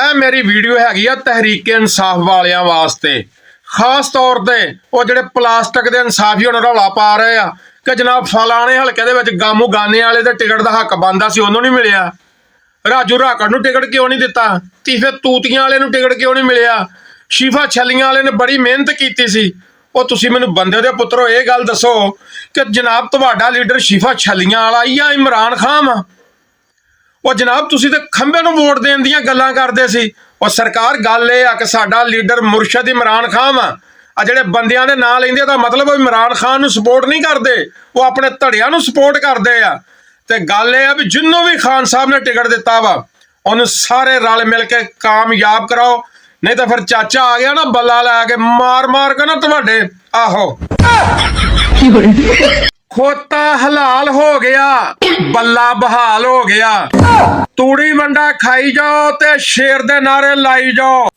ਇਹ ਮੇਰੀ ਵੀਡੀਓ ਹੈਗੀ ਆ ਤਹਿਰੀਕੇ ਇਨਸਾਫ ਵਾਲਿਆਂ ਵਾਸਤੇ, ਖਾਸ ਤੌਰ ਤੇ ਉਹ ਜਿਹੜੇ ਪਲਾਸਟਿਕ ਦੇ ਇਨਸਾਫੀ ਹੁਣ ਰੌਲਾ ਪਾ ਰਹੇ ਆ ਕਿ ਜਨਾਬ ਫਲਾਣੇ ਹਲਕੇ ਦੇ ਵਿੱਚ ਗਾਮੂ ਗਾਨੇ ਵਾਲੇ ਦੇ ਟਿਕਟ ਦਾ ਹੱਕ ਬਣਦਾ ਸੀ, ਉਹਨੂੰ ਨਹੀਂ ਮਿਲਿਆ। ਰਾਜੂ ਰਾਕੜ ਨੂੰ ਟਿਕਟ ਕਿਉਂ ਨਹੀਂ ਦਿੱਤਾ? ਤੀਫੇ ਤੂਤੀਆਂ ਵਾਲੇ ਨੂੰ ਟਿਕਟ ਕਿਉਂ ਨਹੀਂ ਮਿਲਿਆ? ਸ਼ੀਫਾ ਛੱਲੀਆਂ ਵਾਲੇ ਨੇ ਬੜੀ ਮਿਹਨਤ ਕੀਤੀ ਸੀ। ਉਹ ਤੁਸੀਂ ਮੈਨੂੰ ਬੰਦੇ ਦੇ ਪੁੱਤਰੋ ਇਹ ਗੱਲ ਦੱਸੋ ਕਿ ਜਨਾਬ ਤੁਹਾਡਾ ਲੀਡਰ ਸ਼ੀਫਾ ਛੱਲੀਆਂ ਵਾਲਾ ਜਾਂ ਇਮਰਾਨ ਖਾਨ ਆ? ਉਹ ਜਨਾਬ ਤੁਸੀਂ ਤੇ ਖੰਭੇ ਨੂੰ ਵੋਟ ਦੇਣ ਦੀਆਂ ਗੱਲਾਂ ਕਰਦੇ ਸੀ। ਉਹ ਸਰਕਾਰ ਗੱਲ ਇਹ ਆ ਕਿ ਸਾਡਾ ਲੀਡਰ ਮੁਰਸ਼ਦ ਇਮਰਾਨ ਖਾਨ ਆ ਜਿਹੜੇ ਬੰਦਿਆਂ ਦੇ ਨਾਂ ਲੈਂਦੇ ਦਾ ਮਤਲਬ ਉਹ ਇਮਰਾਨ ਖਾਨ ਨੂੰ ਸਪੋਰਟ ਨਹੀਂ ਕਰਦੇ, ਉਹ ਆਪਣੇ ਧੜਿਆਂ ਨੂੰ ਸਪੋਰਟ ਕਰਦੇ ਆ। ਤੇ ਗੱਲ ਇਹ ਆ ਵੀ ਜਿਹਨੂੰ ਵੀ ਖਾਨ ਸਾਹਿਬ ਨੇ ਟਿਕਟ ਦਿੱਤਾ ਵਾ ਉਹਨੂੰ ਸਾਰੇ ਰਲ ਮਿਲ ਕੇ ਕਾਮਯਾਬ ਕਰਾਓ, ਨਹੀਂ ਤਾਂ ਫਿਰ ਚਾਚਾ ਆ ਗਿਆ ਨਾ ਬੱਲਾ ਲੈ ਕੇ ਮਾਰ ਕੇ ਨਾ ਤੁਹਾਡੇ ਆਹੋ ਖੋਤਾ ਹਲਾਲ ਹੋ ਗਿਆ, ਬੱਲਾ ਬਹਾਲ ਹੋ ਗਿਆ। ਤੂੜੀ ਵੰਡਾ ਖਾਈ ਜਾਓ ਤੇ ਸ਼ੇਰ ਦੇ ਨਾਰੇ ਲਾਈ ਜਾਓ।